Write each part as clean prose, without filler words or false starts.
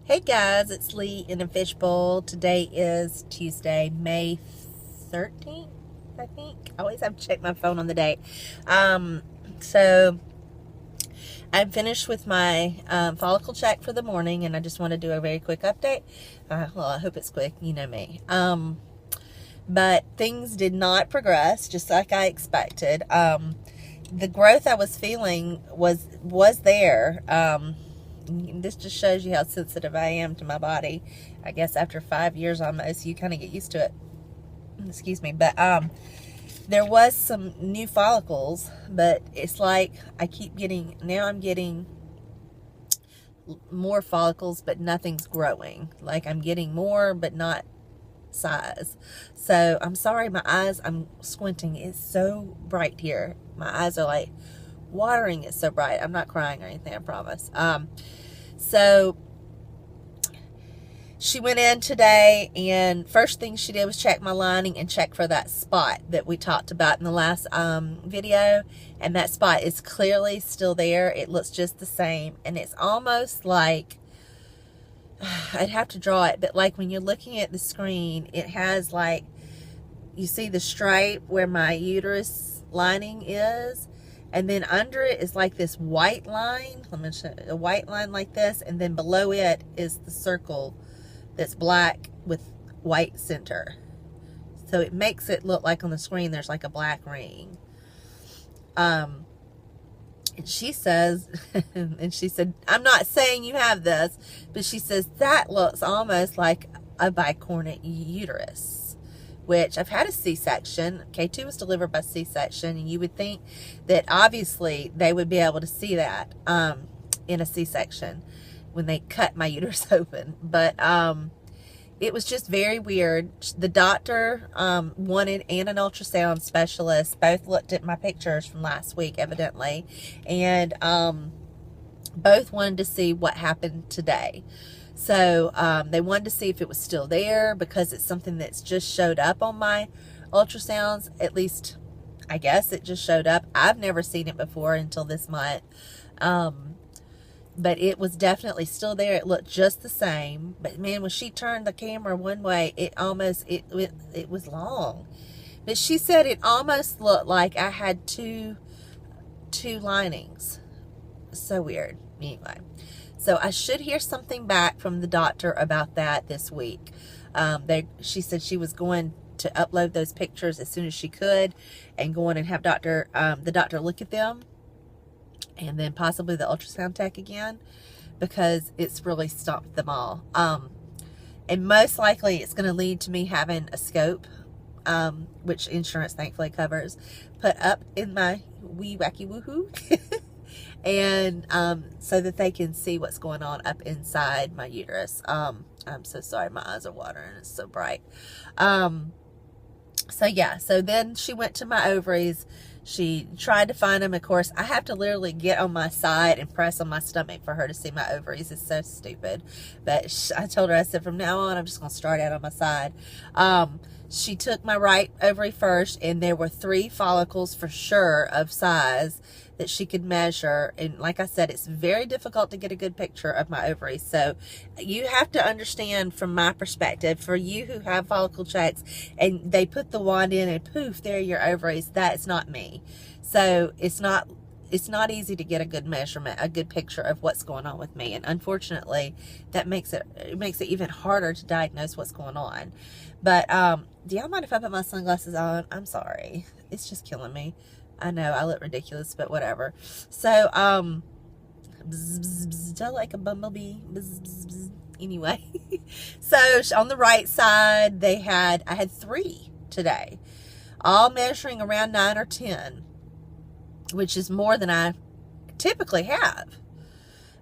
Hey guys, it's Lee in a fishbowl. Today is Tuesday, May 13th, I think. I always have to check my phone on the date. So I'm finished with my follicle check for the morning, and I just want to do a very quick update. Well, I hope it's quick. You know me. But things did not progress just like I expected. The growth I was feeling was there. This just shows you how sensitive I am to my body. I guess after 5 years almost, you kind of get used to it. Excuse me. But there was some new follicles, but it's like I keep getting, now I'm getting more follicles, but nothing's growing. Like I'm getting more, but not size. So I'm sorry, my eyes, I'm squinting. It's so bright here. My eyes are like watering. It's so bright. I'm not crying or anything, I promise. So she went in today, and first thing she did was check my lining and check for that spot that we talked about in the last video. And that spot is clearly still there. It looks just the same, and it's almost like, I'd have to draw it, but like when you're looking at the screen, it has like, you see the stripe where my uterus lining is, and then under it is like this white line. Let me show you, a white line like this, and then below it is the circle that's black with white center. So it makes it look like on the screen there's like a black ring. And she says, and she said, I'm not saying you have this, but she says that looks almost like a bicornate uterus, which I've had a C-section. K2 was delivered by C-section, and you would think that obviously they would be able to see that in a C-section when they cut my uterus open. But it was just very weird. The doctor wanted, and an ultrasound specialist, both looked at my pictures from last week, evidently, and both wanted to see what happened today. So they wanted to see if it was still there, because it's something that's just showed up on my ultrasounds. At least, I guess it just showed up. I've never seen it before until this month. But it was definitely still there. It looked just the same. But man, when she turned the camera one way, it almost, it was long. But she said it almost looked like I had two linings. So weird. Anyway, so I should hear something back from the doctor about that this week. She said she was going to upload those pictures as soon as she could, and go on and have the doctor look at them, and then possibly the ultrasound tech again, because it's really stopped them all. And most likely it's going to lead to me having a scope, which insurance thankfully covers, put up in my wee wacky woohoo. And so that they can see what's going on up inside my uterus. I'm so sorry, my eyes are watering. It's so bright. So yeah, so then she went to my ovaries. She tried to find them. Of course, I have to literally get on my side and press on my stomach for her to see my ovaries. It's so stupid. But I told her, I said, from now on, I'm just going to start out on my side. She took my right ovary first, and there were 3 follicles for sure of size that she could measure. And like I said, it's very difficult to get a good picture of my ovaries. So you have to understand, from my perspective, for you who have follicle checks and they put the wand in and poof, there are your ovaries. That's not me. So it's not easy to get a good measurement, a good picture of what's going on with me. And unfortunately, that makes it even harder to diagnose what's going on. But do y'all mind if I put my sunglasses on? I'm sorry. It's just killing me. I know I look ridiculous, but whatever. So, bzz, bzz, bzz, like a bumblebee. Bzz, bzz, bzz. Anyway, so on the right side, I had 3 today, all measuring around 9 or 10, which is more than I typically have.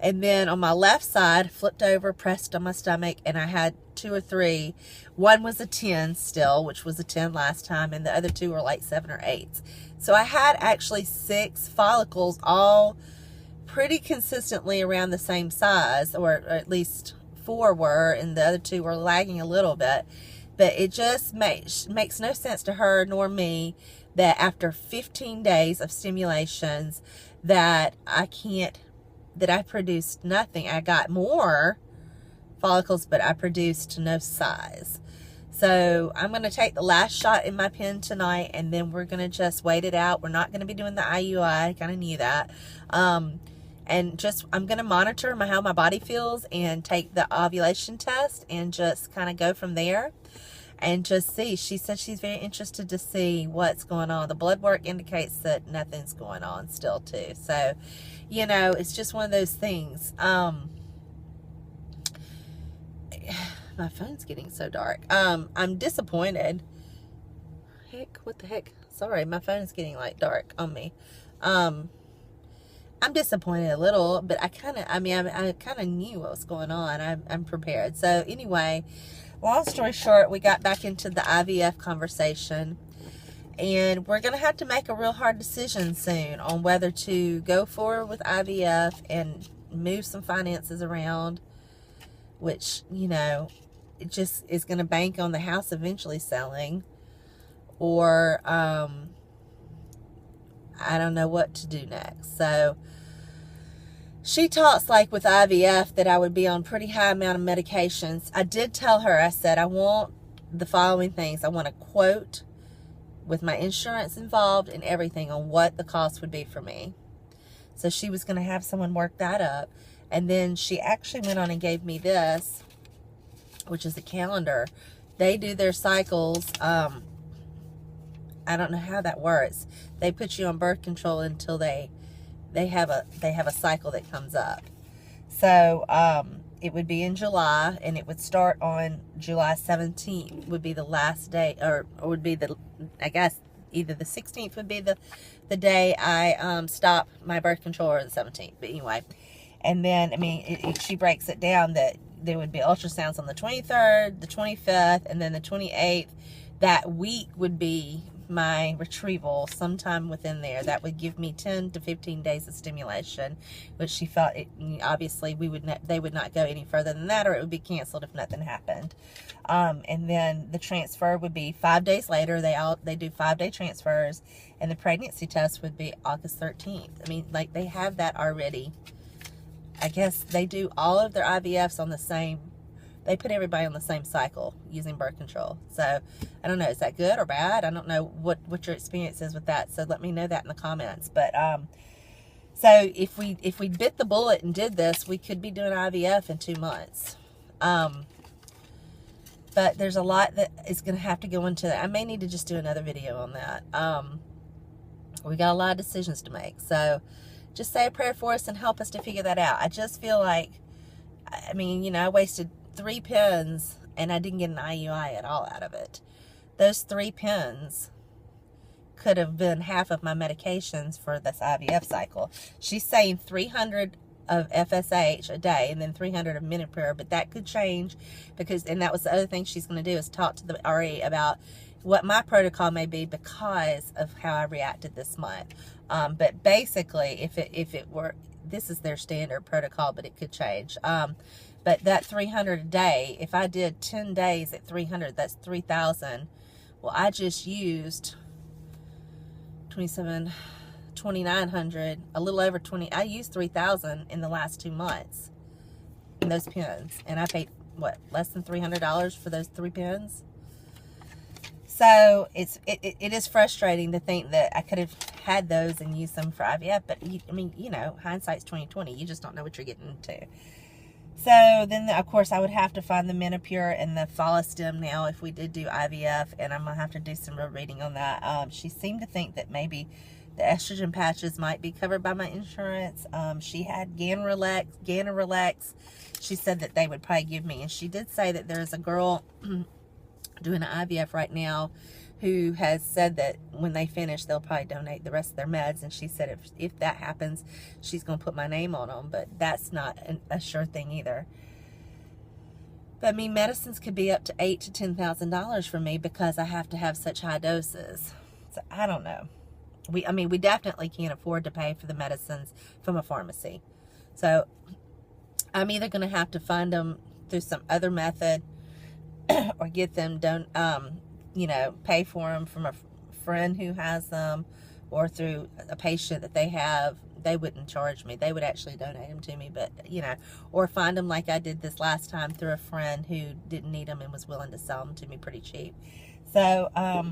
And then on my left side, flipped over, pressed on my stomach, and I had 2 or 3. One was a 10 still, which was a 10 last time, and the other 2 were like 7 or 8s. So I had actually 6 follicles, all pretty consistently around the same size, or at least 4 were, and the other 2 were lagging a little bit. But it just makes no sense to her nor me that after 15 days of stimulations that I produced nothing. I got more follicles, but I produced no size. So I'm going to take the last shot in my pen tonight, and then we're going to just wait it out. We're not going to be doing the IUI. I kind of knew that. And just, I'm going to monitor how my body feels and take the ovulation test and just kind of go from there and just see. She said she's very interested to see what's going on. The blood work indicates that nothing's going on still too. So, you know, it's just one of those things. My phone's getting so dark. I'm disappointed. Heck, what the heck? Sorry, my phone's getting like dark on me. I'm disappointed a little, but I kind of knew what was going on. I'm prepared. So anyway, long story short, we got back into the IVF conversation, and we're going to have to make a real hard decision soon on whether to go forward with IVF and move some finances around, which, you know, it just is going to bank on the house eventually selling, or I don't know what to do next. So she talks like with IVF that I would be on pretty high amount of medications. I did tell her, I said, I want the following things. I want a quote with my insurance involved and everything on what the cost would be for me. So she was going to have someone work that up. And then she actually went on and gave me this, which is a calendar. They do their cycles. I don't know how that works. They put you on birth control until they have a cycle that comes up. So it would be in July, and it would start on July 17th would be the last day, or would be the, I guess either the 16th would be the day I stop my birth control, or the 17th. But anyway, and then I mean she breaks it down that there would be ultrasounds on the 23rd, the 25th, and then the 28th. That week would be my retrieval sometime within there. That would give me 10 to 15 days of stimulation, which she felt obviously they would not go any further than that, or it would be canceled if nothing happened. And then the transfer would be 5 days later. They do 5-day transfers, and the pregnancy test would be August 13th. I mean, like, they have that already. I guess they do all of their IVFs on the same. They put everybody on the same cycle using birth control. So I don't know, is that good or bad? I don't know what your experience is with that. So let me know that in the comments. But so if we bit the bullet and did this, we could be doing IVF in 2 months. But there's a lot that is going to have to go into that. I may need to just do another video on that. We got a lot of decisions to make. So just say a prayer for us and help us to figure that out. I just feel like, I mean, you know, I wasted 3 pins and I didn't get an IUI at all out of it. Those 3 pins could have been half of my medications for this IVF cycle. She's saying 300 of FSH a day and then 300 of Menopur, but that could change because, and that was the other thing she's going to do, is talk to the RE about what my protocol may be because of how I reacted this month. But basically, if it were, this is their standard protocol, but it could change. But that 300 a day, if I did 10 days at 300, that's 3,000. Well, I just used 2,900, a little over 20. I used 3,000 in the last 2 months in those pins. And I paid, what, less than $300 for those 3 pins? So it is frustrating to think that I could have had those and used them for IVF. But, I mean, you know, hindsight's 20/20. You just don't know what you're getting into. So then, of course, I would have to find the Menopur and the Follistim now if we did do IVF, and I'm going to have to do some real reading on that. She seemed to think that maybe the estrogen patches might be covered by my insurance. She had Ganirelex. She said that they would probably give me, and she did say that there's a girl doing an IVF right now who has said that when they finish, they'll probably donate the rest of their meds. And she said if that happens, she's going to put my name on them. But that's not a sure thing either. But I mean, medicines could be up to $8,000 to $10,000 for me because I have to have such high doses. So I don't know. We definitely can't afford to pay for the medicines from a pharmacy. So I'm either going to have to find them through some other method or get them done, pay for them from a friend who has them, or through a patient that they have they wouldn't charge me. They would actually donate them to me, but, you know, or find them like I did this last time through a friend who didn't need them and was willing to sell them to me pretty cheap. So, I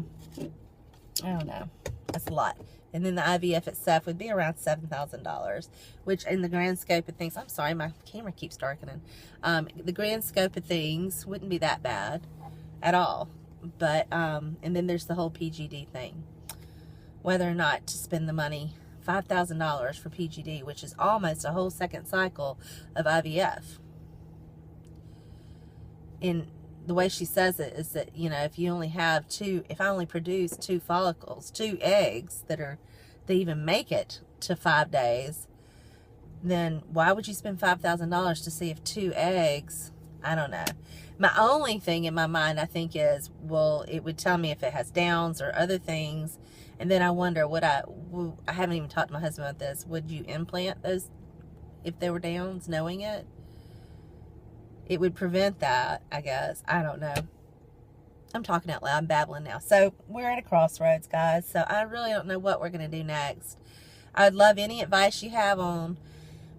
don't know. That's a lot. And then the IVF itself would be around $7,000, which in the grand scope of things, I'm sorry, my camera keeps darkening. The grand scope of things wouldn't be that bad at all. But, and then there's the whole PGD thing. Whether or not to spend the money, $5,000 for PGD, which is almost a whole second cycle of IVF. In the way she says it is that, you know, if you only have if I only produce 2 follicles, 2 eggs that even make it to 5 days, then why would you spend $5,000 to see if 2 eggs, I don't know. My only thing in my mind, I think, is, well, it would tell me if it has downs or other things. And then I wonder, I haven't even talked to my husband about this, would you implant those if they were downs, knowing it? It would prevent that, I guess. I don't know. I'm talking out loud. I'm babbling now. So we're at a crossroads, guys. So I really don't know what we're going to do next. I'd love any advice you have on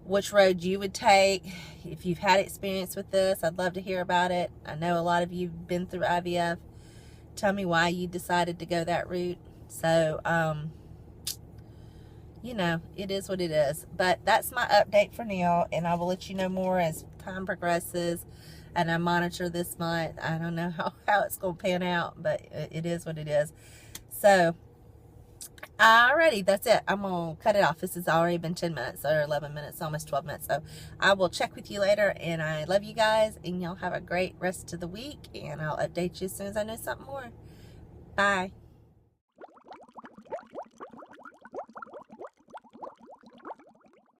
which road you would take. If you've had experience with this, I'd love to hear about it. I know a lot of you have been through IVF. Tell me why you decided to go that route. So, you know, it is what it is. But that's my update for now, and I will let you know more as time progresses and I monitor this month. I don't know how it's going to pan out, but it is what it is. So, alrighty, that's it. I'm going to cut it off. This has already been 10 minutes or 11 minutes, almost 12 minutes. So, I will check with you later, and I love you guys, and y'all have a great rest of the week, and I'll update you as soon as I know something more. Bye.